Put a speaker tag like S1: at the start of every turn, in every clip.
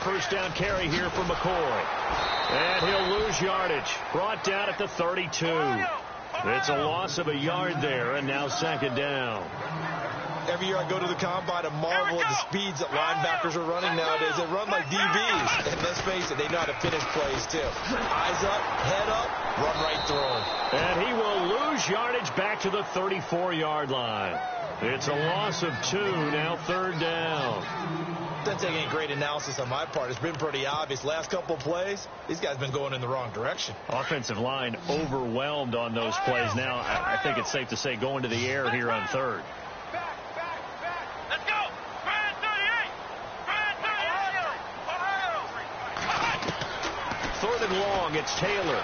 S1: first down carry here for McCoy. And he'll lose yardage. Brought down at the 32. It's a loss of a yard there, and now second down.
S2: Every year I go to the combine and marvel at the speeds that linebackers are running nowadays. They run like DBs. And let's face it, they know how to finish plays, too. Eyes up, head up, run right through them.
S1: And he will lose yardage back to the 34-yard line. It's a loss of 2, now third down.
S2: Doesn't take any great analysis on my part. It's been pretty obvious. Last couple of plays, these guys have been going in the wrong direction.
S1: Offensive line overwhelmed on those plays. Now, I think it's safe to say going to the air here on third.
S3: Let's go. Brand 38. Brand 38.
S1: Third and long, it's Taylor.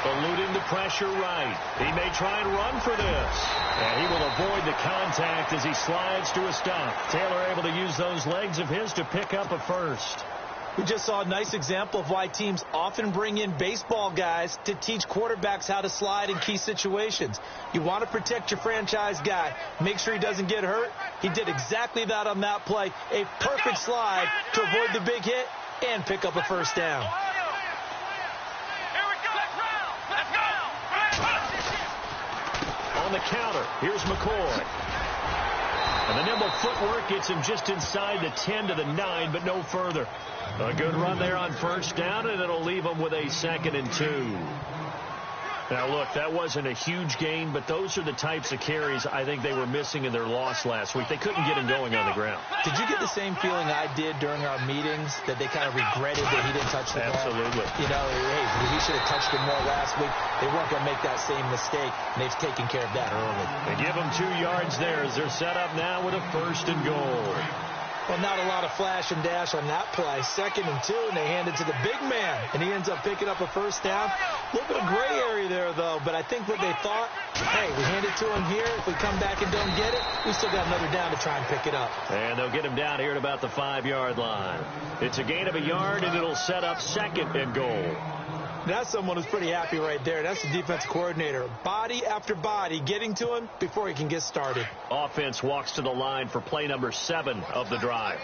S1: Eluding the pressure right. He may try and run for this. And he will avoid the contact as he slides to a stop. Taylor able to use those legs of his to pick up a first.
S2: We just saw a nice example of why teams often bring in baseball guys to teach quarterbacks how to slide in key situations. You want to protect your franchise guy. Make sure he doesn't get hurt. He did exactly that on that play. A perfect slide to avoid the big hit and pick up a first down.
S1: On the counter, here's McCoy. And the nimble footwork gets him just inside the 10 to the 9, but no further. A good run there on first down, and it'll leave him with a 2nd and 2. Now, look, that wasn't a huge gain, but those are the types of carries I think they were missing in their loss last week. They couldn't get him going on the ground.
S2: Did you get the same feeling I did during our meetings, that they kind of regretted that he didn't touch the ball?
S1: Absolutely.
S2: You know, hey, he should have touched it more last week. They weren't going to make that same mistake, and they've taken care of that early.
S1: They give him 2 yards there as they're set up now with a 1st and goal.
S2: Well, not a lot of flash and dash on that play. 2nd and 2, and they hand it to the big man, and he ends up picking up a first down. A little bit of gray area there, though, but I think what they thought, hey, we hand it to him here. If we come back and don't get it, we still got another down to try and pick it up.
S1: And they'll get him down here at about the 5-yard line. It's a gain of a yard, and it'll set up 2nd and goal.
S2: That's someone who's pretty happy right there. That's the defense coordinator. Body after body getting to him before he can get started.
S1: Offense walks to the line for play number 7 of the drive.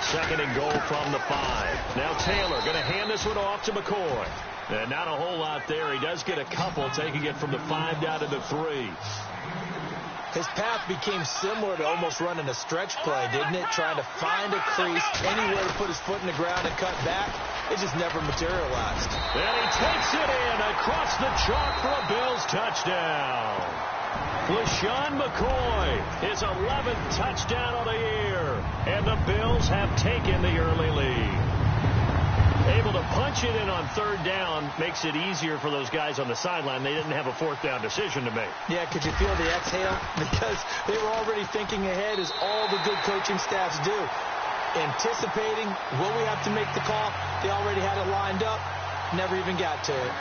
S1: 2nd and goal from the 5. Now Taylor going to hand this one off to McCoy. And not a whole lot there. He does get a couple, taking it from the 5 down to the 3.
S2: His path became similar to almost running a stretch play, didn't it? Trying to find a crease, anywhere to put his foot in the ground and cut back. It just never materialized.
S1: And he takes it in across the chalk for a Bills touchdown. LaShawn McCoy, his 11th touchdown of the year. And the Bills have taken the early lead. Able to punch it in on 3rd down makes it easier for those guys on the sideline. They didn't have a 4th down decision to make.
S2: Yeah, could you feel the exhale? Because they were already thinking ahead, as all the good coaching staffs do. Anticipating, will we have to make the call? They already had it lined up. Never even got to it.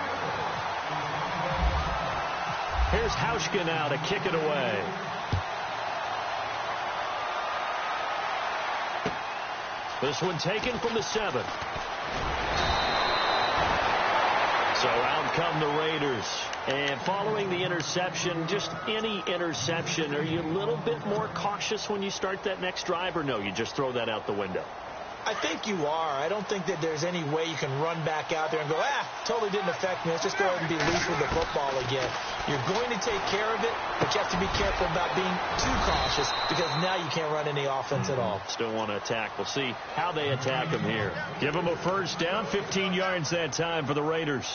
S1: Here's Hauschka now to kick it away. This one taken from the 7. So out come the Raiders. And following the interception, just any interception, are you a little bit more cautious when you start that next drive, or no, you just throw that out the window?
S2: I think you are. I don't think that there's any way you can run back out there and go, totally didn't affect me. Let's just go ahead and be loose with the football again. You're going to take care of it, but you have to be careful about being too cautious, because now you can't run any offense at all.
S1: Still want to attack. We'll see how they attack him here. Give him a first down, 15 yards that time for the Raiders.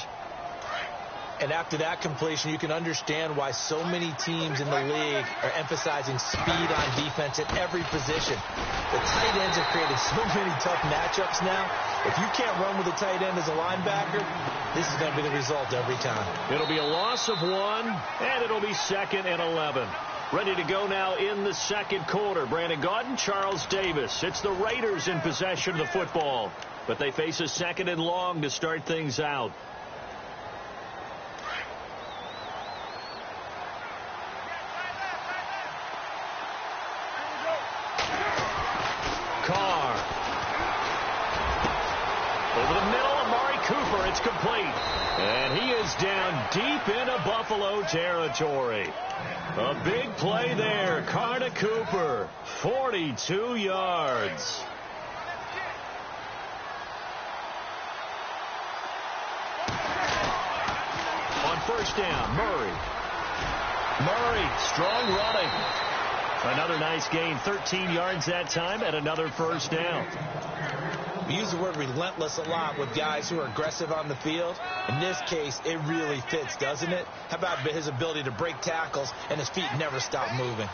S2: And after that completion, you can understand why so many teams in the league are emphasizing speed on defense at every position. The tight ends have created so many tough matchups now. If you can't run with a tight end as a linebacker, this is going to be the result every time.
S1: It'll be a loss of 1, and it'll be 2nd and 11. Ready to go now in the 2nd quarter. Brandon Gaudin, Charles Davis. It's the Raiders in possession of the football, but they face a 2nd and long to start things out. It's complete. And he is down deep into Buffalo Buffalo territory. A big play there. Carter Cooper, 42 yards. On first down, Murray. Murray, strong running. Another nice gain, 13 yards that time, and another first down.
S2: We use the word relentless a lot with guys who are aggressive on the field. In this case, it really fits, doesn't it? How about his ability to break tackles and his feet never stop moving?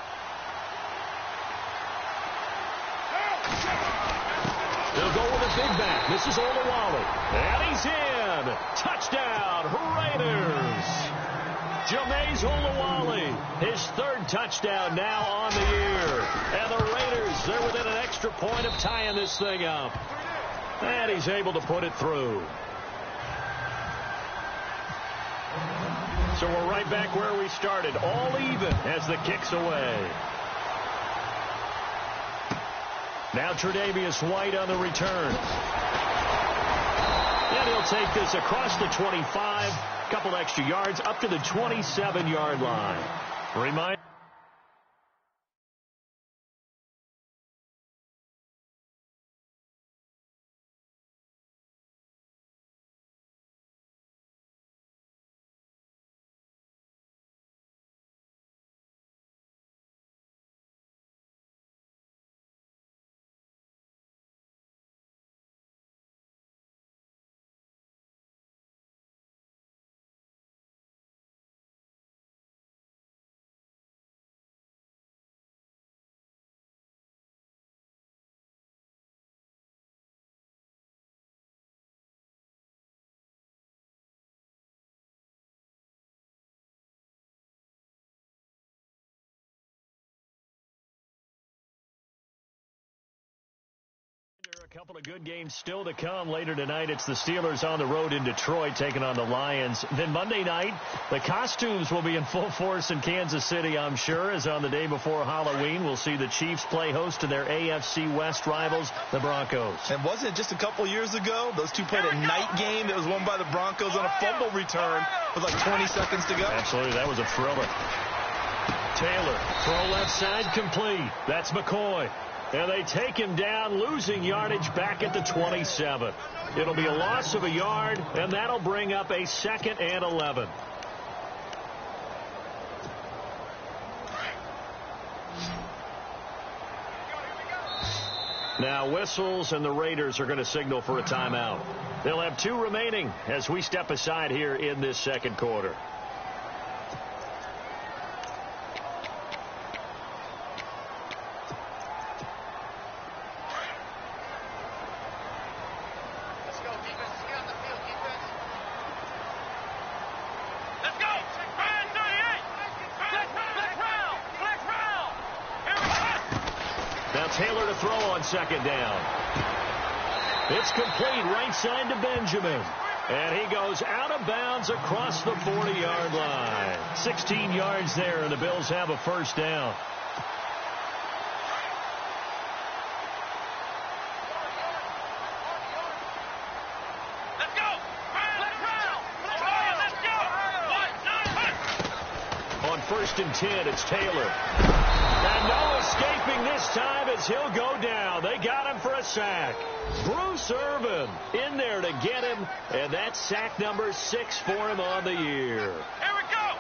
S1: They'll go with a big back. This is Olawale. And he's in. Touchdown, Raiders. Jameis Olawale, his third touchdown now on the year. And the Raiders, they're within an extra point of tying this thing up. And he's able to put it through. So we're right back where we started, all even as the kick's away. Now Tre'Davious White on the return. And he'll take this across the 25, couple extra yards, up to the 27-yard line. Remind. A couple of good games still to come later tonight. It's the Steelers on the road in Detroit taking on the Lions. Then Monday night, the costumes will be in full force in Kansas City, I'm sure, as on the day before Halloween, we'll see the Chiefs play host to their AFC West rivals, the Broncos.
S2: And wasn't it just a couple years ago, those two played a night game that was won by the Broncos on a fumble return with like 20 seconds to go?
S1: Absolutely, that was a thriller. Taylor, throw left side complete. That's McCoy. And they take him down, losing yardage back at the 27. It'll be a loss of a yard, and that'll bring up a 2nd and 11. Now whistles, and the Raiders are going to signal for a timeout. They'll have 2 remaining as we step aside here in this second quarter. Taylor to throw on second down. It's complete right side to Benjamin. And he goes out of bounds across the 40-yard line. 16 yards there, and the Bills have a first down.
S3: Let's go!
S1: On 1st and 10, it's Taylor. And no escaping this time as he'll go down. They got him for a sack. Bruce Irvin in there to get him, and that's sack number 6 for him on the year.
S3: Here we go!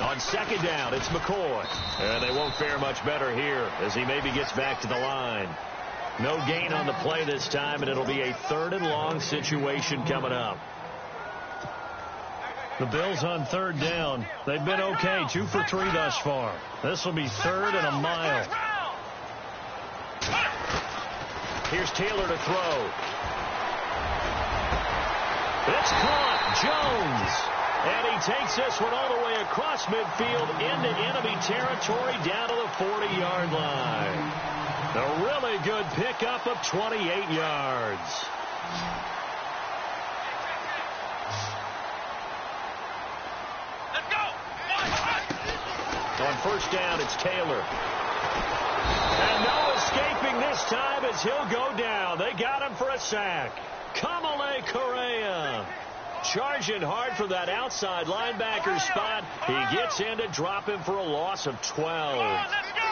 S1: On second down, it's McCoy. And they won't fare much better here as he maybe gets back to the line. No gain on the play this time, and it'll be a 3rd and long situation coming up. The Bills on 3rd down. They've been okay, 2 for 3 thus far. This will be 3rd and a mile. Here's Taylor to throw. It's caught. Jones. And he takes this one all the way across midfield into enemy territory down to the 40-yard line. A really good pickup of 28 yards. On 1st down, it's Taylor. And no escaping this time as he'll go down. They got him for a sack. Kamale Correa. Charging hard for that outside linebacker spot. He gets in to drop him for a loss of 12.
S3: Let's go.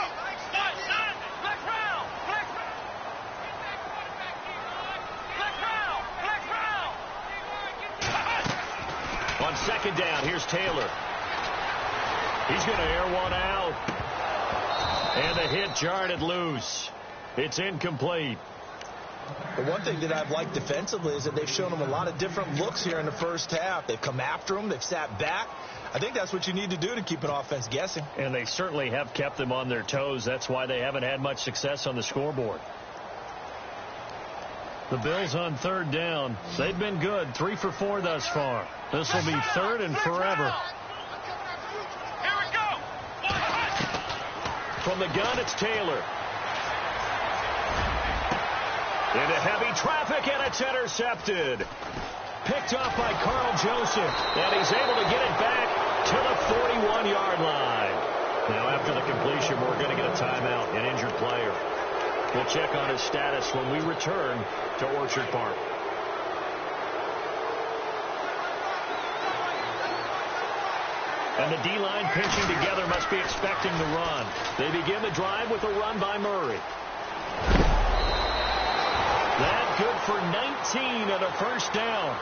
S1: On second down, here's Taylor. He's going to air one out. And the hit jarred it loose. It's incomplete.
S2: The one thing that I've liked defensively is that they've shown him a lot of different looks here in the first half. They've come after him. They've sat back. I think that's what you need to do to keep an offense guessing.
S1: And they certainly have kept them on their toes. That's why they haven't had much success on the scoreboard. The Bills on third down. They've been good. 3 for 4 thus far. This will be third and forever.
S3: Here we go.
S1: From the gun, it's Taylor. Into heavy traffic, and it's intercepted. Picked off by Carl Joseph, and he's able to get it back to the 41-yard line. Now, after the completion, we're going to get a timeout, an injured player. We'll check on his status when we return to Orchard Park. And the D-line pinching together must be expecting the run. They begin the drive with a run by Murray. That good for 19 and a first down.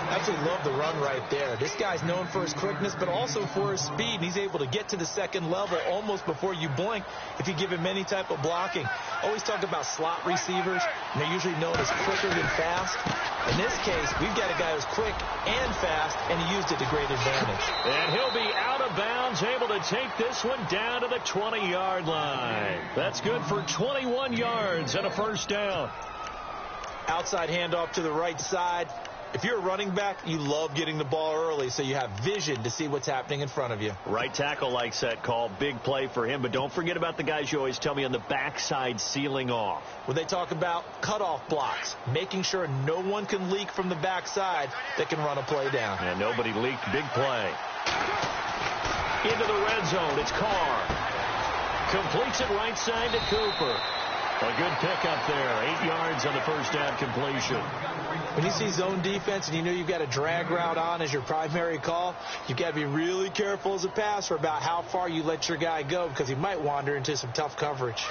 S2: Absolutely love the run right there. This guy's known for his quickness, but also for his speed. And he's able to get to the second level almost before you blink if you give him any type of blocking. Always talk about slot receivers, and they're usually known as quicker than fast. In this case, we've got a guy who's quick and fast, and he used it to great advantage.
S1: And he'll be out of bounds, able to take this one down to the 20-yard line. That's good for 21 yards and a first down.
S2: Outside handoff to the right side. If you're a running back, you love getting the ball early so you have vision to see what's happening in front of you.
S1: Right tackle likes that call. Big play for him. But don't forget about the guys you always tell me on the backside sealing off.
S2: When they talk about cutoff blocks, making sure no one can leak from the backside that can run a play down.
S1: And nobody leaked. Big play. Into the red zone. It's Carr. Completes it right side to Cooper. A good pickup there. 8 yards on the first down completion.
S2: When you see zone defense and you know you've got a drag route on as your primary call, you've got to be really careful as a passer about how far you let your guy go because he might wander into some tough coverage.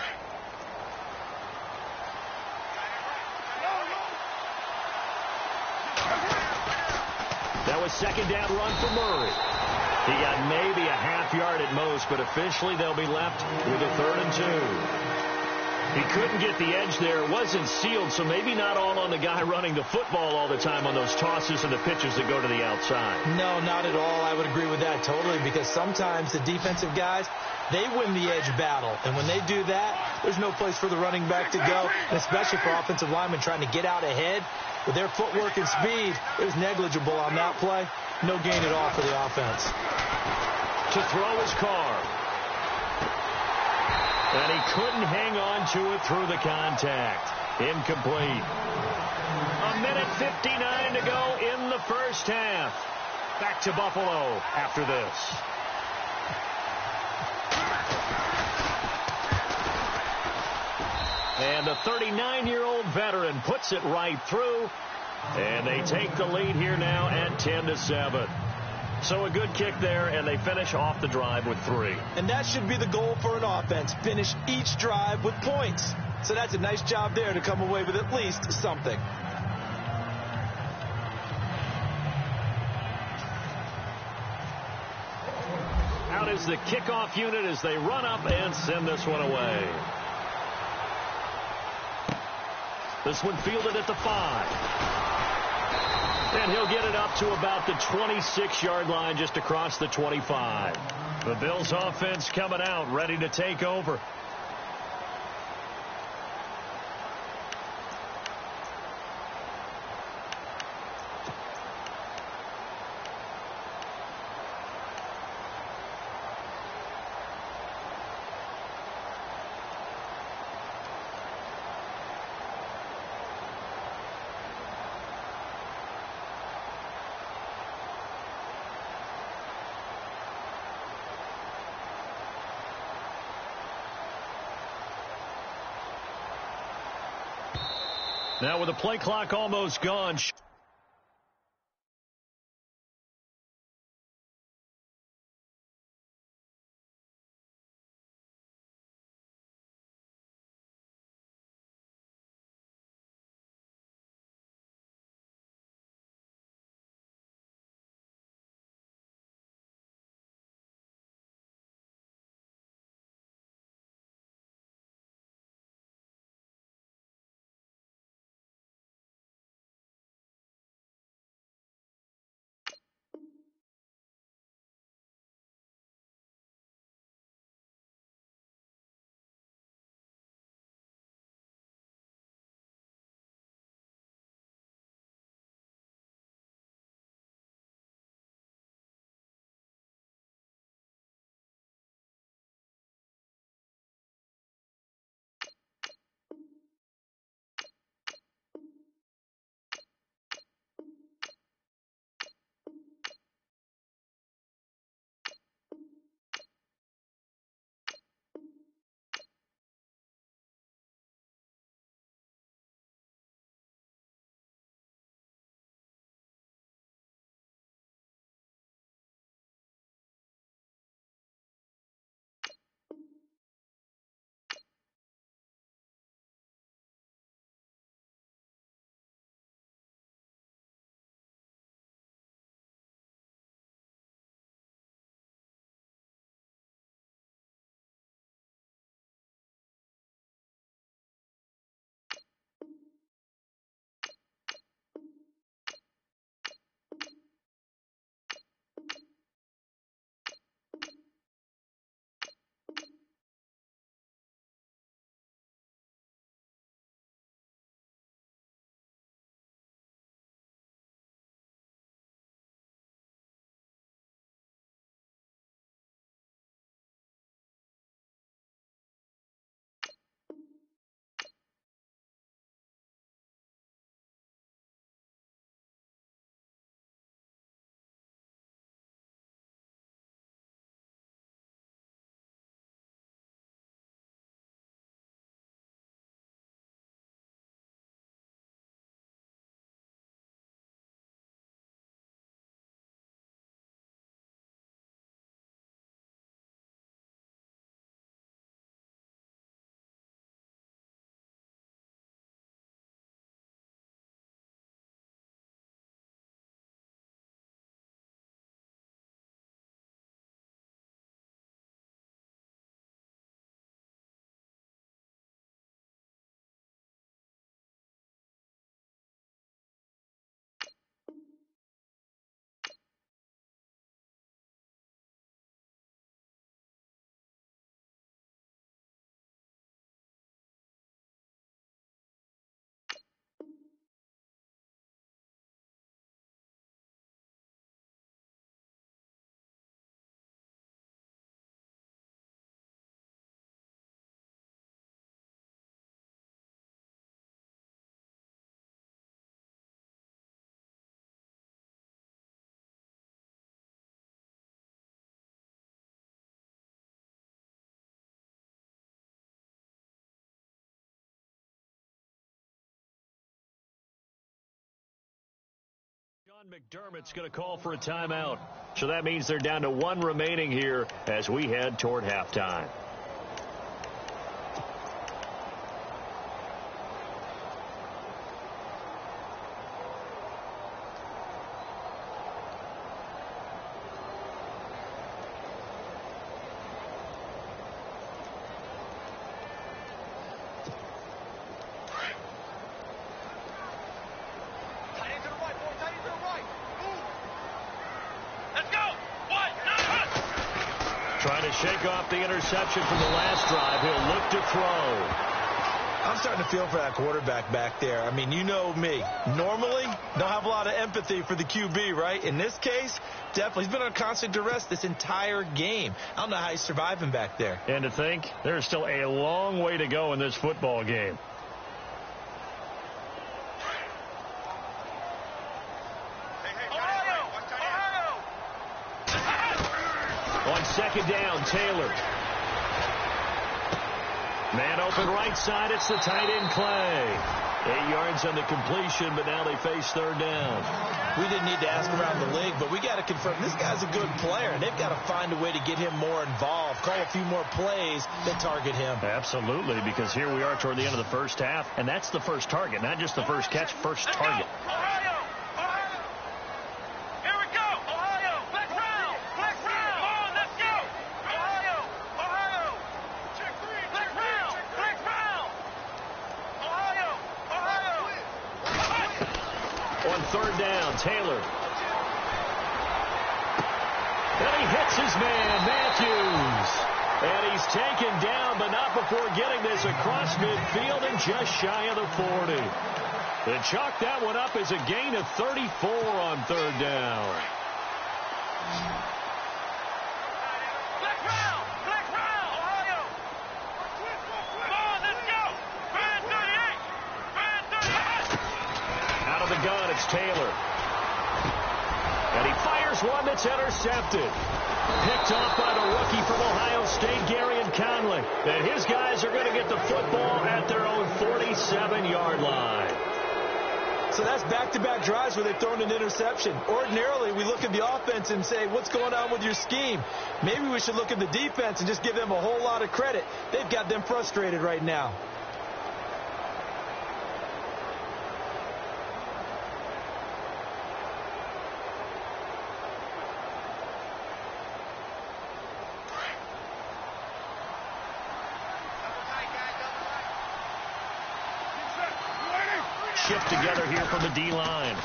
S1: That was second down run for Murray. He got maybe a half yard at most, but officially they'll be left with a 3rd and 2. He couldn't get the edge there. It wasn't sealed, so maybe not all on the guy running the football all the time on those tosses and the pitches that go to the outside. No,
S2: not at all. I would agree with that totally because sometimes the defensive guys, they win the edge battle. And when they do that, there's no place for the running back to go, and especially for offensive linemen trying to get out ahead. With their footwork and speed, it was negligible on that play. No gain at all for the offense.
S1: To throw his Carr. And he couldn't hang on to it through the contact. Incomplete. 1:59 to go in the first half. Back to Buffalo after this. And the 39-year-old veteran puts it right through. And they take the lead here now at 10-7. So a good kick there, and they finish off the drive with 3.
S2: And that should be the goal for an offense, finish each drive with points. So that's a nice job there to come away with at least something.
S1: Out is the kickoff unit as they run up and send this one away. This one fielded at the 5. And he'll get it up to about the 26-yard line just across the 25. The Bills offense coming out, ready to take over. Now with the play clock almost gone. McDermott's going to call for a timeout. So that means they're down to one remaining here as we head toward halftime. Trying to shake off the interception from the last drive. He'll look to throw.
S2: I'm starting to feel for that quarterback back there. I mean, you know me. Normally, don't have a lot of empathy for the QB, right? In this case, definitely. He's been on constant duress this entire game. I don't know how he's surviving back there.
S1: And to think, there's still a long way to go in this football game. On second down, Taylor. Man open right side. It's the tight end, Clay. 8 yards on the completion, but now they face third down.
S2: We didn't need to ask around the league, but we got to confirm this guy's a good player. They've got to find a way to get him more involved, call a few more plays that target him.
S1: Absolutely, because here we are toward the end of the first half, and that's the first target, not just the first catch, first target. On third down, Taylor. And he hits his man, Matthews. And he's taken down, but not before getting this across midfield and just shy of the 40. They chalk that one up as a gain of 34 on third down. Out of the gun, it's Taylor. And he fires one that's intercepted. Picked off by the rookie from Ohio State, Garyon Conley. And his guys are going to get the football at their own 47-yard line.
S2: So that's back-to-back drives where they've thrown an interception. Ordinarily, we look at the offense and say, what's going on with your scheme? Maybe we should look at the defense and just give them a whole lot of credit. They've got them frustrated right now.
S1: Shift together here from the D-line.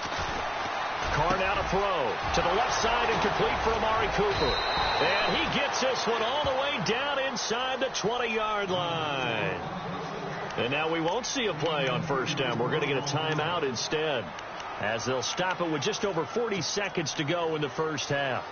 S1: Carr now to throw. To the left side and complete for Amari Cooper. And he gets this one all the way down inside the 20-yard line. And now we won't see a play on first down. We're going to get a timeout instead, as they'll stop it with just over 40 seconds to go in the first half.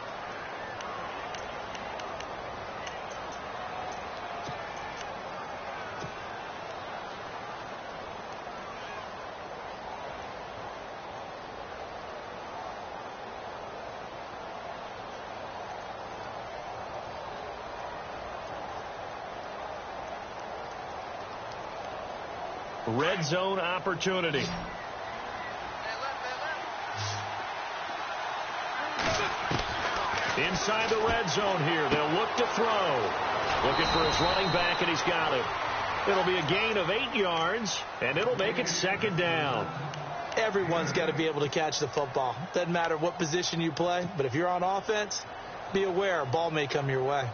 S1: Red zone opportunity. Inside the red zone here. They'll look to throw. Looking for his running back, and he's got it. It'll be a gain of 8 yards, and it'll make it second down.
S2: Everyone's got to be able to catch the football. Doesn't matter what position you play, but if you're on offense, be aware a ball may come your way.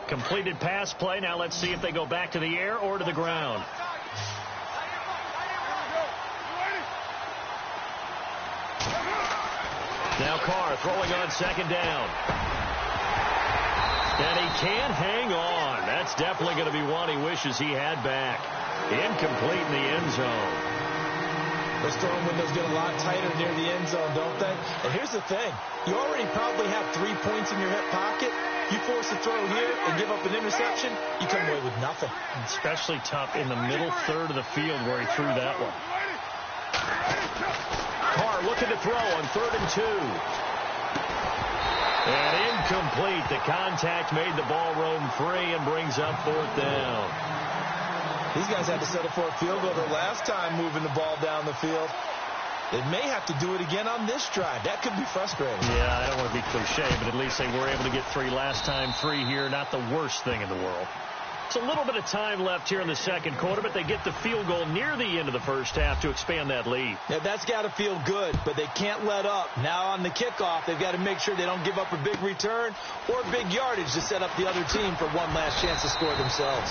S1: Completed pass play. Now let's see if they go back to the air or to the ground. Now Carr throwing on second down. And he can't hang on. That's definitely going to be one he wishes he had back. Incomplete in the end zone.
S2: Those throwing windows get a lot tighter near the end zone, don't they? And here's the thing. You already probably have 3 points in your hip pocket. You force a throw here and give up an interception, you come away with nothing.
S1: Especially tough in the middle third of the field where he threw that one. Carr looking to throw on 3rd and 2. And incomplete. The contact made the ball roam free and brings up 4th down.
S2: These guys had to settle for a field goal their last time moving the ball down the field. They may have to do it again on this drive. That could be frustrating.
S1: Yeah, I don't want to be cliche, but at least they were able to get 3 last time, 3 here. Not the worst thing in the world. It's a little bit of time left here in the second quarter, but they get the field goal near the end of the first half to expand that lead.
S2: Yeah, that's got to feel good, but they can't let up. Now on the kickoff, they've got to make sure they don't give up a big return or big yardage to set up the other team for one last chance to score themselves.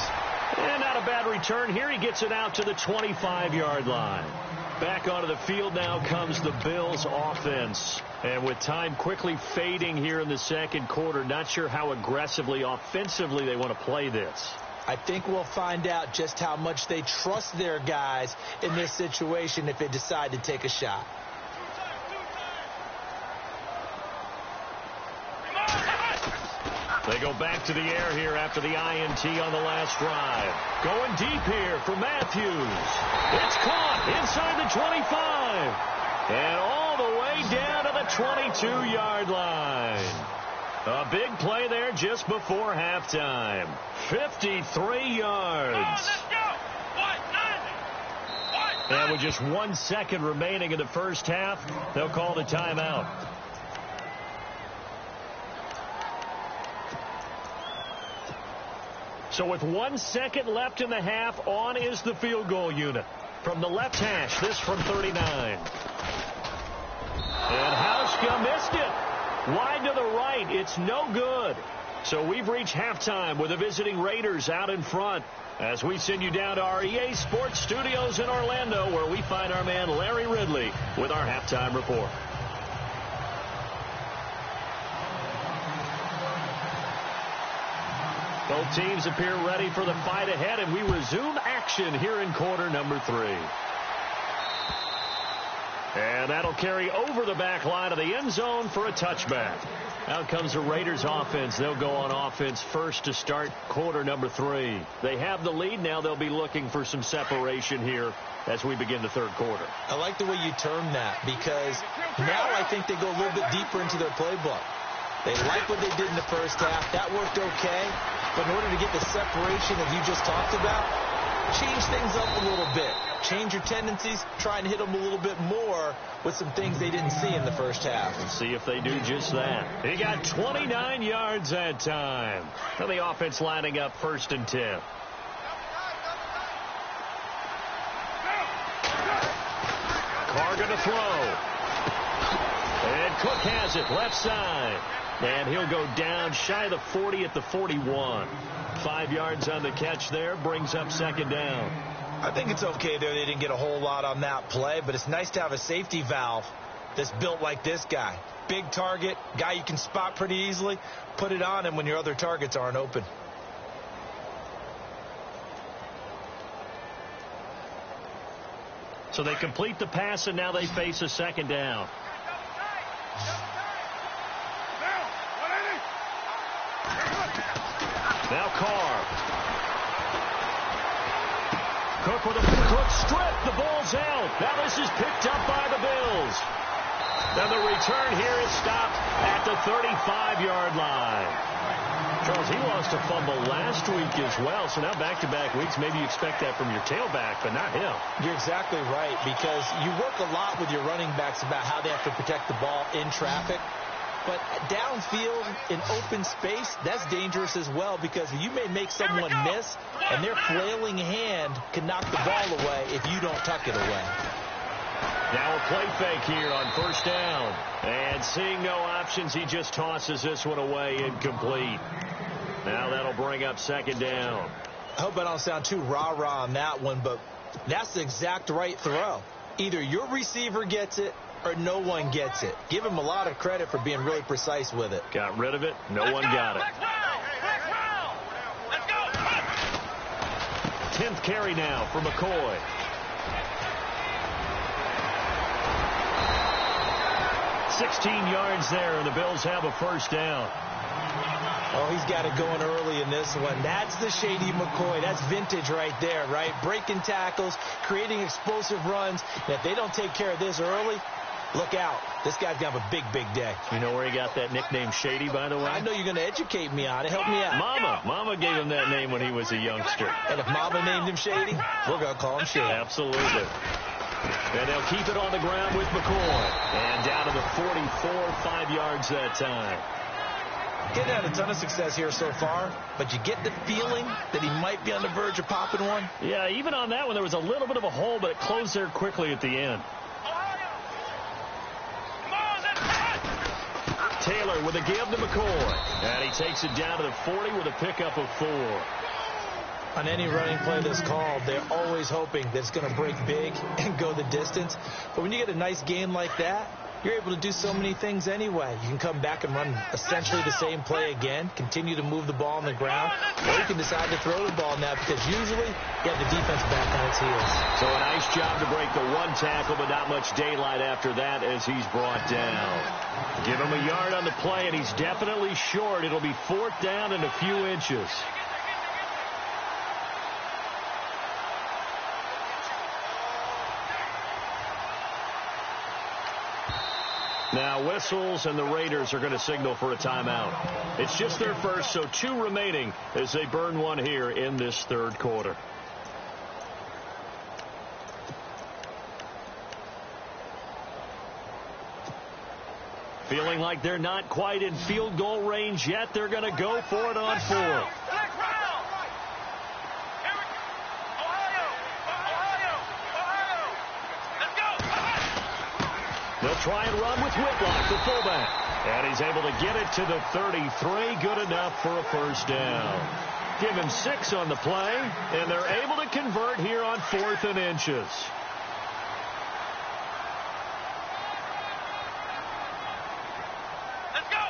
S1: And not a bad return here. He gets it out to the 25-yard line. Back onto the field now comes the Bills offense. And with time quickly fading here in the second quarter, not sure how aggressively, offensively they want to play this.
S2: I think we'll find out just how much they trust their guys in this situation if they decide to take a shot.
S1: They go back to the air here after the INT on the last drive. Going deep here for Matthews. It's caught inside the 25. And all the way down to the 22-yard line. A big play there just before halftime. 53 yards. And with just 1 second remaining in the first half, they'll call the timeout. So with 1 second left in the half, on is the field goal unit. From the left hash, this from 39. And Hauschka missed it. Wide to the right. It's no good. So we've reached halftime with the visiting Raiders out in front as we send you down to our EA Sports Studios in Orlando, where we find our man Larry Ridley with our halftime report. Both teams appear ready for the fight ahead, and we resume action here in quarter number 3. And that'll carry over the back line of the end zone for a touchback. Out comes the Raiders offense. They'll go on offense first to start quarter number 3. They have the lead. Now they'll be looking for some separation here as we begin the third quarter.
S2: I like the way you term that, because now I think they go a little bit deeper into their playbook. They like what they did in the first half. That worked okay. But in order to get the separation that you just talked about, change things up a little bit. Change your tendencies. Try and hit them a little bit more with some things they didn't see in the first half.
S1: Let's see if they do just that. He got 29 yards that time. Now the offense lining up 1st and 10. Carr going to throw. And Cook has it left side. And he'll go down shy of the 40 at the 41. 5 yards on the catch there. Brings up 2nd down.
S2: I think it's okay there. They didn't get a whole lot on that play, but it's nice to have a safety valve that's built like this guy. Big target, guy you can spot pretty easily. Put it on him when your other targets aren't open.
S1: So they complete the pass, and now they face a 2nd down. Now Carr. Cook with a quick strip. The ball's out. Now this is picked up by the Bills. Then the return here is stopped at the 35-yard line. Charles, he lost a fumble last week as well, so now back-to-back weeks, maybe you expect that from your tailback, but not him.
S2: You're exactly right, because you work a lot with your running backs about how they have to protect the ball in traffic. But downfield in open space, that's dangerous as well, because you may make someone miss, and their flailing hand can knock the ball away if you don't tuck it away.
S1: Now a play fake here on 1st down. And seeing no options, he just tosses this one away, incomplete. Now that'll bring up 2nd down.
S2: I hope I don't sound too rah-rah on that one, but that's the exact right throw. Either your receiver gets it or no one gets it. Give him a lot of credit for being really precise with it.
S1: Got rid of it. No one got it. 10th carry now for McCoy. $16 yards there, and the Bills have a 1st down.
S2: Oh, he's got it going early in this one. That's the shady McCoy. That's vintage right there, right? Breaking tackles, creating explosive runs. And if they don't take care of this early, look out. This guy's going to have a big, big day.
S1: You know where he got that nickname Shady, by the way?
S2: I know you're going to educate me on it. Help me out.
S1: Mama gave him that name when he was a youngster.
S2: And if Mama named him Shady, we're going to call him Shady.
S1: Absolutely. And they'll keep it on the ground with McCoy. And down to the 44, 5 yards that time.
S2: Getting had a ton of success here so far, but you get the feeling that he might be on the verge of popping one.
S1: Yeah, even on that one, there was a little bit of a hole, but it closed there quickly at the end. Taylor with a give to McCoy. And he takes it down to the 40 with a pickup of 4.
S2: On any running play that's called, they're always hoping that it's going to break big and go the distance. But when you get a nice game like that, you're able to do so many things anyway. You can come back and run essentially the same play again, continue to move the ball on the ground, or you can decide to throw the ball now because usually you have the defense back on its heels.
S1: So a nice job to break the 1 tackle, but not much daylight after that as he's brought down. Give him a yard on the play, and he's definitely short. It'll be 4th down and a few inches. Now whistles, and the Raiders are going to signal for a timeout. It's just their first, so 2 remaining as they burn one here in this third quarter. Feeling like they're not quite in field goal range yet. They're going to go for it on 4th. They'll try and run with Whitlock, the fullback. And he's able to get it to the 33. Good enough for a first down. Give him 6 on the play, and they're able to convert here on 4th and inches.
S3: Let's go!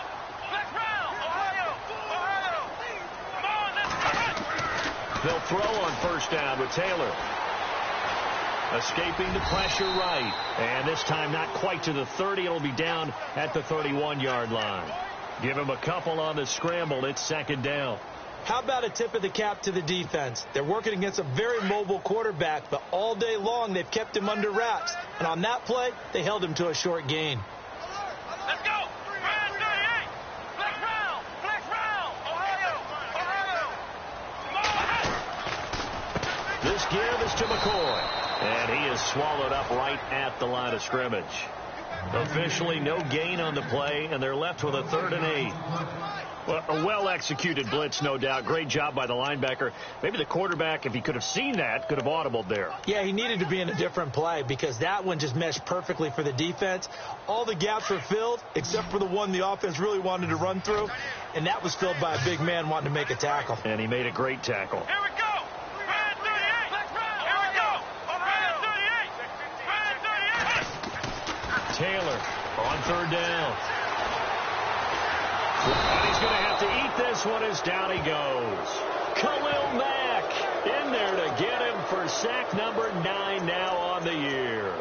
S3: Let's round! Ohio! Ohio! Come on, let's go!
S1: They'll throw on first down with Taylor. Escaping the pressure right. And this time not quite to the 30. It'll be down at the 31-yard line. Give him a couple on the scramble. It's 2nd down.
S2: How about a tip of the cap to the defense? They're working against a very mobile quarterback, but all day long they've kept him under wraps. And on that play, they held him to a short gain.
S3: Let's go! Round 38! Flex round! Flex round! Ohio! Ohio! Come on!
S1: This give is to McCoy. And he is swallowed up right at the line of scrimmage. Officially no gain on the play, and they're left with a 3rd and 8. Well, a well-executed blitz, no doubt. Great job by the linebacker. Maybe the quarterback, if he could have seen that, could have audibled there.
S2: Yeah, he needed to be in a different play because that one just meshed perfectly for the defense. All the gaps were filled except for the one the offense really wanted to run through, and that was filled by a big man wanting to make a tackle.
S1: And he made a great tackle.
S3: Here we go! Round 38! Let's round! Here we go! Round 38!
S1: Taylor on 3rd down. And he's going to have to eat this one as down he goes. Khalil Mack in there to get him for sack number 9 now on the year.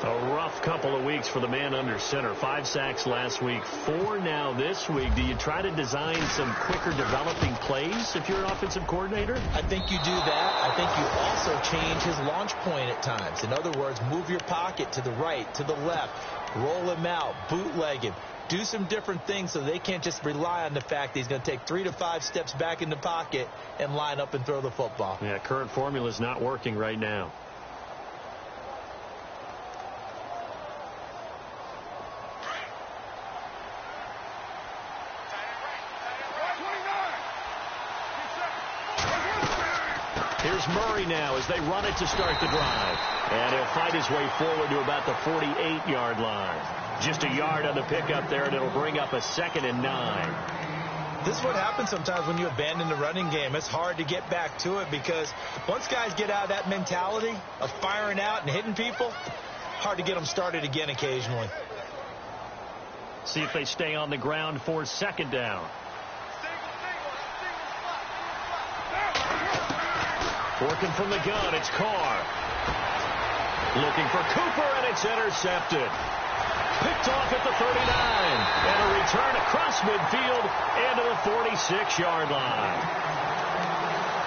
S1: A rough couple of weeks for the man under center. 5 sacks last week, 4 now this week. Do you try to design some quicker developing plays if you're an offensive coordinator?
S4: I think you do that. I think you also change his launch point at times. In other words, move your pocket to the right, to the left, roll him out, bootleg him. Do some different things so they can't just rely on the fact that he's going to take 3 to 5 steps back in the pocket and line up and throw the football.
S1: Yeah, current formula is not working right now. Here's Murray now as they run it to start the drive. And he'll fight his way forward to about the 48-yard line. Just a yard on the pickup there, and it'll bring up a 2nd and 9.
S2: This is what happens sometimes when you abandon the running game. It's hard to get back to it because once guys get out of that mentality of firing out and hitting people, hard to get them started again occasionally.
S1: See if they stay on the ground for 2nd down. Working from the gun, it's Carr. Looking for Cooper, and it's intercepted. Picked off at the 39. And a return across midfield into the 46-yard line.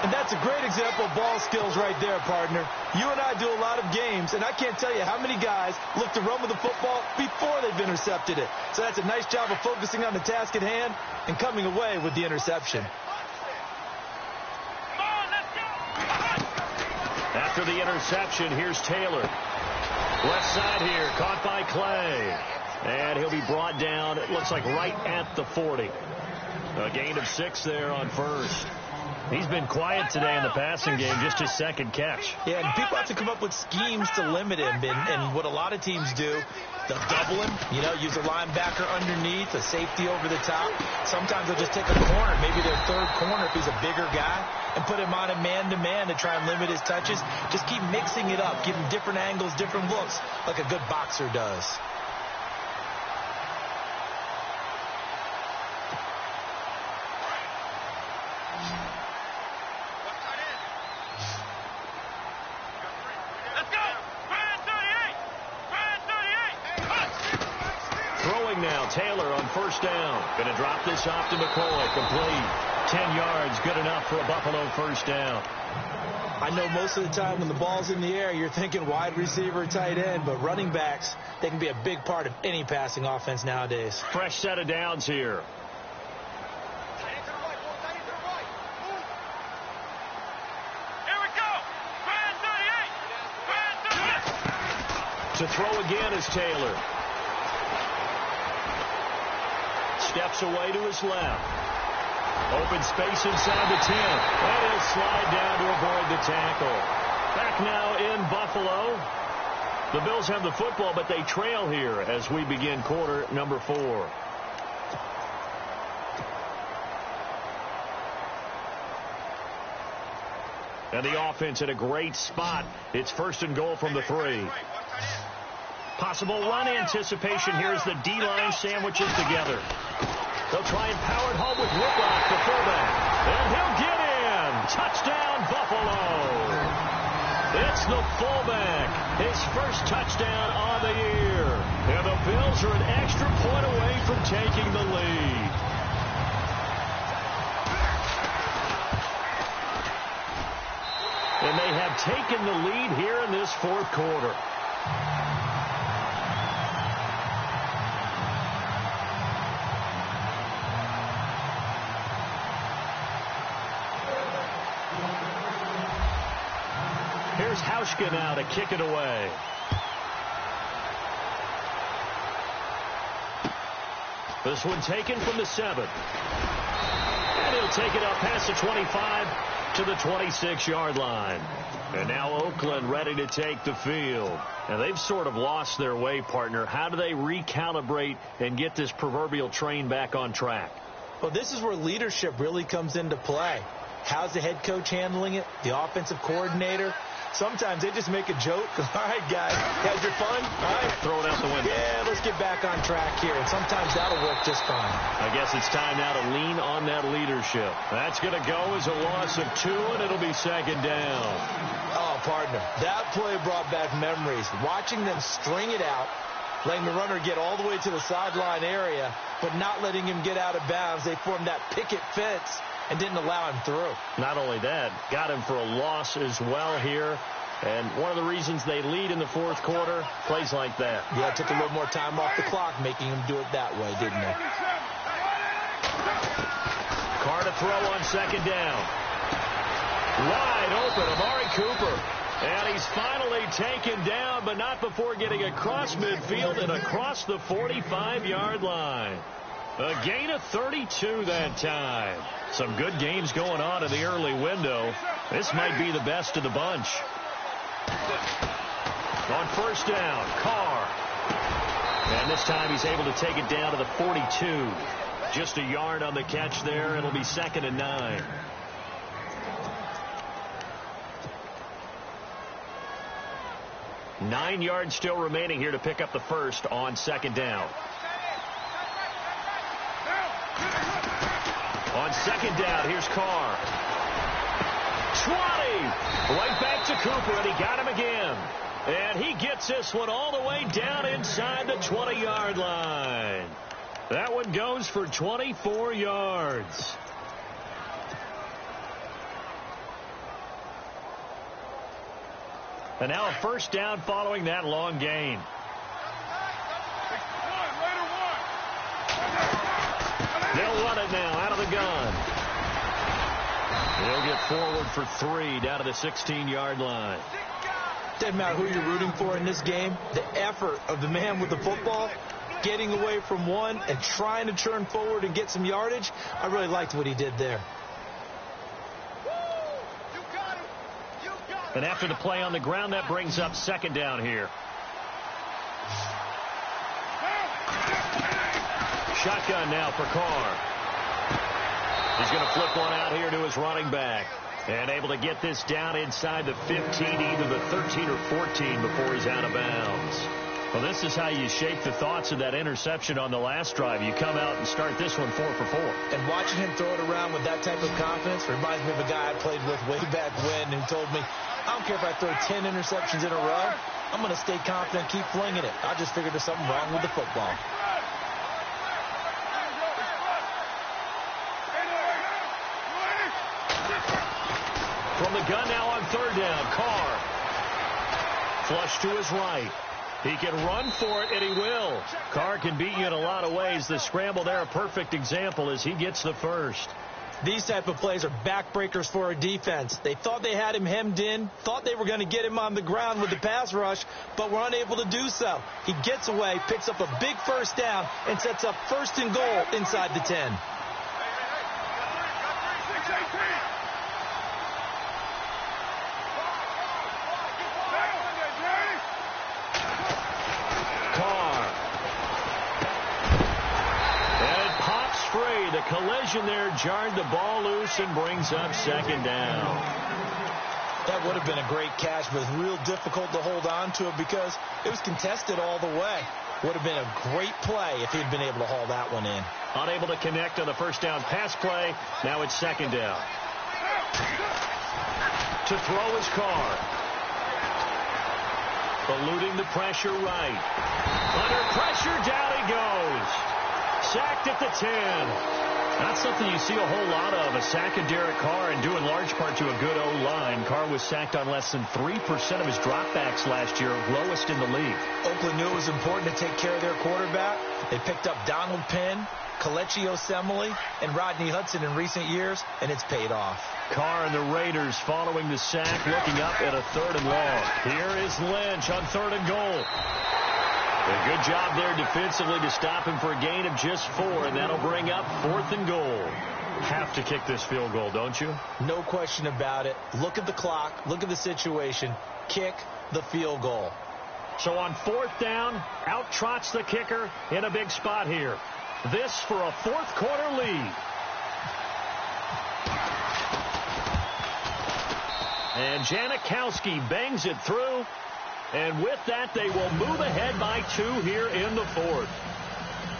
S2: And that's a great example of ball skills right there, partner. You and I do a lot of games, and I can't tell you how many guys look to run with the football before they've intercepted it. So that's a nice job of focusing on the task at hand and coming away with the interception.
S1: After the interception, here's Taylor. Left side here, caught by Clay. And he'll be brought down, it looks like right at the 40. A gain of 6 there on first. He's been quiet today in the passing game, just his 2nd catch.
S2: Yeah, and people have to come up with schemes to limit him. And what a lot of teams do, they'll double him, use a linebacker underneath, a safety over the top. Sometimes they'll just take a corner, maybe their 3rd corner if he's a bigger guy, and put him on a man-to-man to try and limit his touches. Just keep mixing it up, give him different angles, different looks, like a good boxer does.
S1: Taylor on first down. Going to drop this off to McCoy. Complete. 10 yards, good enough for a Buffalo first down.
S2: I know most of the time when the ball's in the air, you're thinking wide receiver, tight end, but running backs, they can be a big part of any passing offense nowadays.
S1: Fresh set of downs here.
S3: Here we go. Ravenn474ation.
S1: To throw again is Taylor. Steps away to his left. Open space inside the 10. And he'll slide down to avoid the tackle. Back now in Buffalo. The Bills have the football, but they trail here as we begin quarter number 4. And the offense in a great spot. It's first and goal from the 3. Possible run anticipation here as the D-line sandwiches together. They'll try and power it home with Whitlock, the fullback. And he'll get in. Touchdown, Buffalo. It's the fullback. His first touchdown on the year. And the Bills are an extra point away from taking the lead. And they have taken the lead here in this fourth quarter. Here's Hauschka now to kick it away. This one taken from the 7. And he'll take it up past the 25 to the 26-yard line. And now Oakland ready to take the field. And they've sort of lost their way, partner. How do they recalibrate and get this proverbial train back on track?
S2: Well, this is where leadership really comes into play. How's the head coach handling it? The offensive coordinator? Sometimes they just make a joke. All right, guys, had your fun? All right.
S1: Throw it out the window.
S2: Yeah, let's get back on track here. And sometimes that'll work just fine.
S1: I guess it's time now to lean on that leadership. That's going to go as a loss of 2, and it'll be second down.
S2: Oh, partner, that play brought back memories. Watching them string it out, letting the runner get all the way to the sideline area, but not letting him get out of bounds. They formed that picket fence and didn't allow him through.
S1: Not only that, got him for a loss as well here. And one of the reasons they lead in the fourth quarter, plays like that.
S2: Yeah, it took a little more time off the clock, making him do it that way, didn't they?
S1: Carr to throw on second down. Wide open, Amari Cooper. And he's finally taken down, but not before getting across midfield and across the 45-yard line. A gain of 32 that time. Some good games going on in the early window. This might be the best of the bunch. On first down, Carr. And this time he's able to take it down to the 42. Just a yard on the catch there. It'll be second and 9. Nine yards still remaining here to pick up the first on second down. On second down, here's Carr. 20! Right back to Cooper, and he got him again. And he gets this one all the way down inside the 20-yard line. That one goes for 24 yards. And now a first down following that long gain. They'll run it now out of the gun. They'll get forward for 3 down to the 16-yard line.
S2: Doesn't matter who you're rooting for in this game. The effort of the man with the football, getting away from one and trying to turn forward and get some yardage, I really liked what he did there.
S1: And after the play on the ground, that brings up second down here. Shotgun now for Carr. He's going to flip one out here to his running back. And able to get this down inside the 15, either the 13 or 14 before he's out of bounds. Well, this is how you shake the thoughts of that interception on the last drive. You come out and start this one 4 for 4.
S2: And watching him throw it around with that type of confidence reminds me of a guy I played with way back when who told me, I don't care if I throw 10 interceptions in a row. I'm going to stay confident, keep flinging it. I just figured there's something wrong with the football.
S1: From the gun now on third down, Carr. Flush to his right. He can run for it, and he will. Carr can beat you in a lot of ways. The scramble there, a perfect example as he gets the first.
S2: These type of plays are backbreakers for a defense. They thought they had him hemmed in, thought they were going to get him on the ground with the pass rush, but were unable to do so. He gets away, picks up a big first down, and sets up first and goal inside the 10.
S1: The collision there jarred the ball loose and brings up second down.
S2: That would have been a great catch, but it's real difficult to hold on to it because it was contested all the way. Would have been a great play if he'd been able to haul that one in.
S1: Unable to connect on the first down pass play. Now it's second down. To throw his Carr. Eluding the pressure right. Under pressure, down he goes. Sacked at the 10. Not something you see a whole lot of, a sack of Derek Carr, and due in large part to a good O-line. Carr was sacked on less than 3% of his dropbacks last year, lowest in the league.
S2: Oakland knew it was important to take care of their quarterback. They picked up Donald Penn, Kelechi Osemele, and Rodney Hudson in recent years, and it's paid off.
S1: Carr and the Raiders following the sack, looking up at a third and long. Here is Lynch on third and goal. A good job there defensively to stop him for a gain of just 4, and that'll bring up fourth and goal. Have to kick this field goal, don't you?
S2: No question about it. Look at the clock. Look at the situation. Kick the field goal.
S1: So on fourth down, out trots the kicker in a big spot here. This for a fourth quarter lead. And Janikowski bangs it through. And with that, they will move ahead by 2 here in the fourth.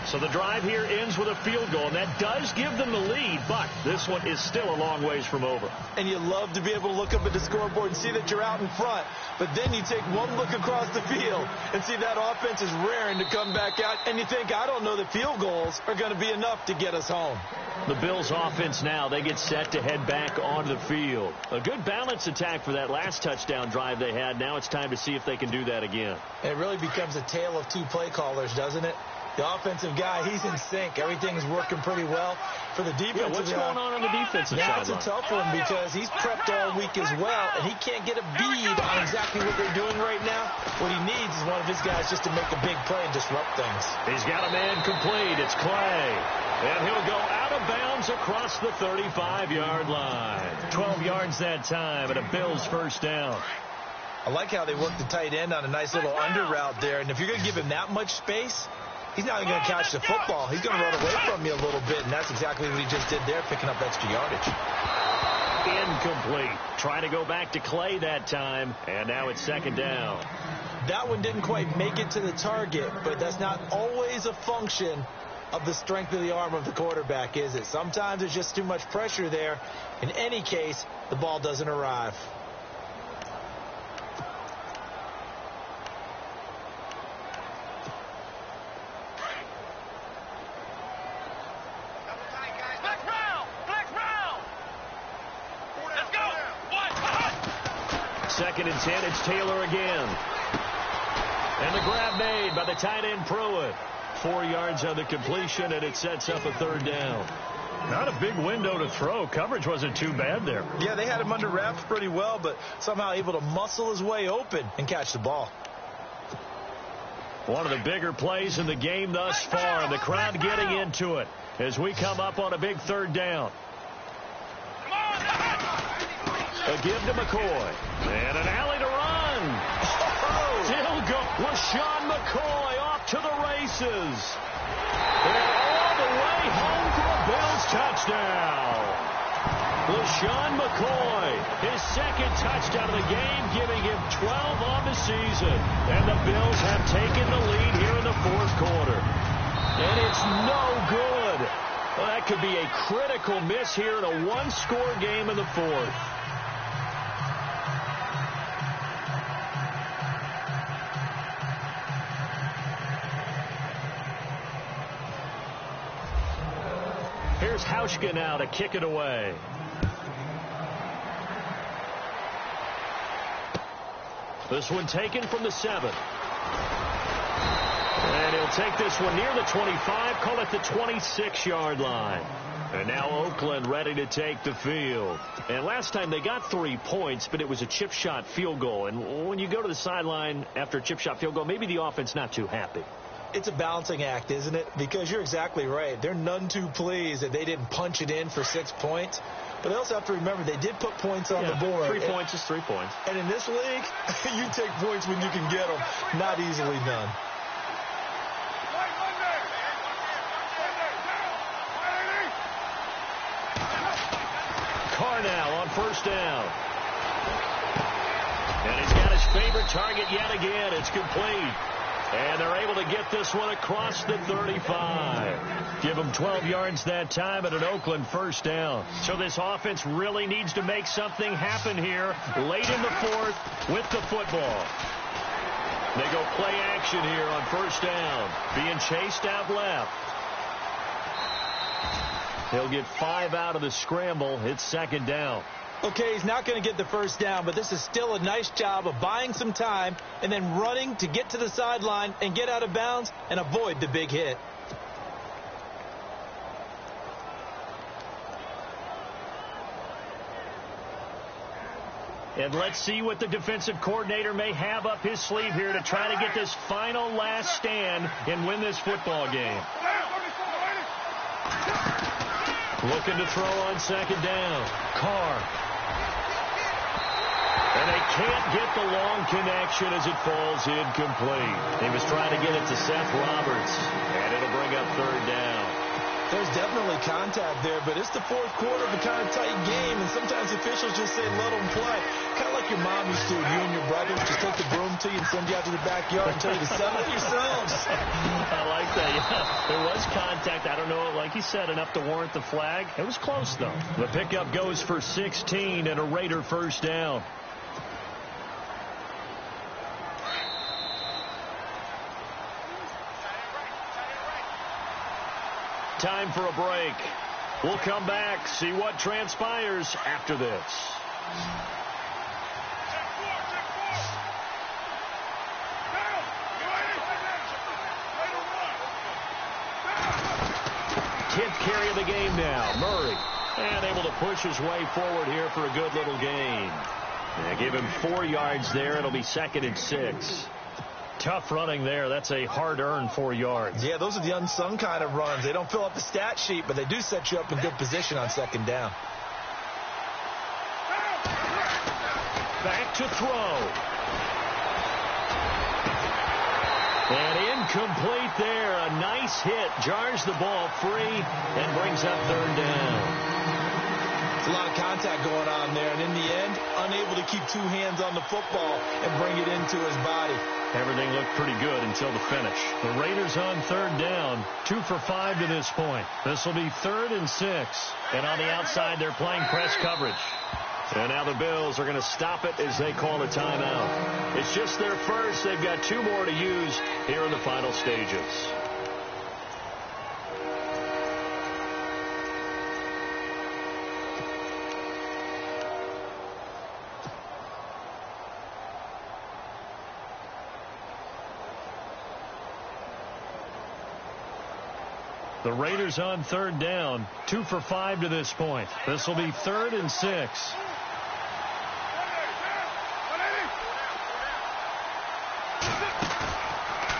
S1: So the drive here ends with a field goal, and that does give them the lead, but this one is still a long ways from over.
S2: And you love to be able to look up at the scoreboard and see that you're out in front, but then you take one look across the field and see that offense is raring to come back out, and you think, I don't know that field goals are going to be enough to get us home.
S1: The Bills offense now, they get set to head back onto the field. A good balance attack for that last touchdown drive they had. Now it's time to see if they can do that again.
S2: It really becomes a tale of 2 play callers, doesn't it? The offensive guy, he's in sync. Everything's working pretty well. For the defensive
S1: what's going on the defensive side?
S2: That's a tough one because he's prepped all week as well, and he can't get a bead on exactly what they're doing right now. What he needs is one of his guys just to make a big play and disrupt things.
S1: He's got a man complete. It's Clay. And he'll go out of bounds across the 35-yard line. 12 yards that time, and a Bills first down.
S2: I like how they work the tight end on a nice little under route there, and if you're going to give him that much space, he's not even going to catch the football. He's going to run away from you a little bit, and that's exactly what he just did there, picking up extra yardage.
S1: Incomplete. Trying to go back to Clay that time, and now it's second down.
S2: That one didn't quite make it to the target, but that's not always a function of the strength of the arm of the quarterback, is it? Sometimes there's just too much pressure there. In any case, the ball doesn't arrive.
S1: Second and 10, it's Taylor again. And the grab made by the tight end Pruitt. 4 yards on the completion, and it sets up a third down. Not a big window to throw. Coverage wasn't too bad there.
S2: Yeah, they had him under wraps pretty well, but somehow able to muscle his way open and catch the ball.
S1: One of the bigger plays in the game thus far. The crowd getting into it as we come up on a big third down. A give to McCoy. And an alley to run. Still go. LaShawn McCoy off to the races. And all the way home for a Bills touchdown. LaShawn McCoy, his second touchdown of the game, giving him 12 on the season. And the Bills have taken the lead here in the fourth quarter. And it's no good. Well, that could be a critical miss here in a one-score game in the fourth. Here's Hauschka now to kick it away. This one taken from the 7. And he'll take this one near the 25, call it the 26-yard line. And now Oakland ready to take the field. And last time they got 3 points, but it was a chip shot field goal. And when you go to the sideline after a chip shot field goal, maybe the offense not too happy.
S2: It's a balancing act, isn't it? Because you're exactly right. They're none too pleased that they didn't punch it in for 6 points. But they also have to remember they did put points on the board.
S1: 3 points is 3 points.
S2: And in this league, you take points when you can get them. Not easily done.
S1: Carr now on first down. And he's got his favorite target yet again. It's complete. And they're able to get this one across the 35. Give them 12 yards that time and an Oakland first down. So this offense really needs to make something happen here late in the 4th with the football. They go play action here on first down. Being chased out left. He'll get 5 out of the scramble. It's second down.
S2: Okay, he's not going to get the first down, but this is still a nice job of buying some time and then running to get to the sideline and get out of bounds and avoid the big hit.
S1: And let's see what the defensive coordinator may have up his sleeve here to try to get this final last stand and win this football game. Looking to throw on second down. Carr. And they can't get the long connection as it falls incomplete. He was trying to get it to Seth Roberts, and it'll bring up third down.
S2: There's definitely contact there, but it's the 4th quarter of a kind of tight game, and sometimes officials just say let them play. Kind of like your mom used to, you and your brothers just take the broom to you and send you out to the backyard and tell you to settle it yourselves.
S1: I like that. Yeah, there was contact. I don't know, like you said, enough to warrant the flag. It was close, though. The pickup goes for 16 and a Raider first down. Time for a break. We'll come back, see what transpires after this. Tenth carry of the game now. Murray. And able to push his way forward here for a good little gain. And give him 4 yards there. It'll be 2nd and 6. Tough running there. That's a hard-earned 4 yards.
S2: Yeah, those are the unsung kind of runs. They don't fill up the stat sheet, but they do set you up in good position on second down.
S1: Back to throw. And incomplete there. A nice hit. Jars the ball free and brings up third down.
S2: There's a lot of contact going on there, and in the end, unable to keep 2 hands on the football and bring it into his body.
S1: Everything looked pretty good until the finish. The Raiders on third down, 2 for 5 to this point. This will be 3rd and 6. And on the outside, they're playing press coverage. And now the Bills are going to stop it as they call a timeout. It's just their first. They've got 2 more to use here in the final stages. The Raiders on third down, 2 for 5 to this point. This will be 3rd and 6.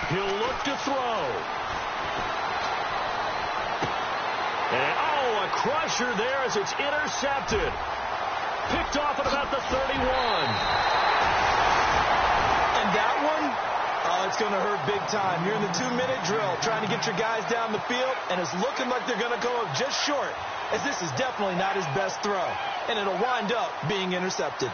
S1: He'll look to throw. And, a crusher there as it's intercepted. Picked off at about the 31.
S2: And that one, it's going to hurt big time. You're in the 2-minute drill trying to get your guys down the field, and it's looking like they're going to go up just short, as this is definitely not his best throw, and it'll wind up being intercepted.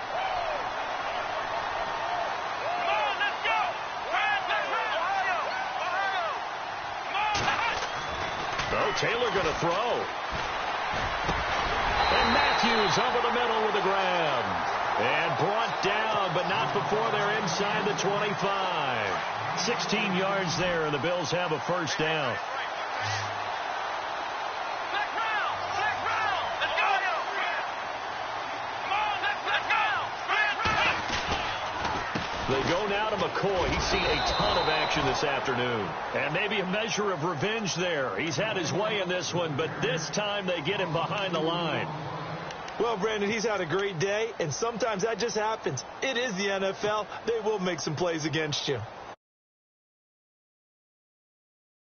S1: Taylor going to throw. And Matthews over the middle with a grab. And brought down, but not before they're inside the 25. 16 yards there, and the Bills have a first down. They go now to McCoy. He's seen a ton of action this afternoon. And maybe a measure of revenge there. He's had his way in this one, but this time they get him behind the line.
S2: Well, Brandon, he's had a great day, and sometimes that just happens. It is the NFL. They will make some plays against you.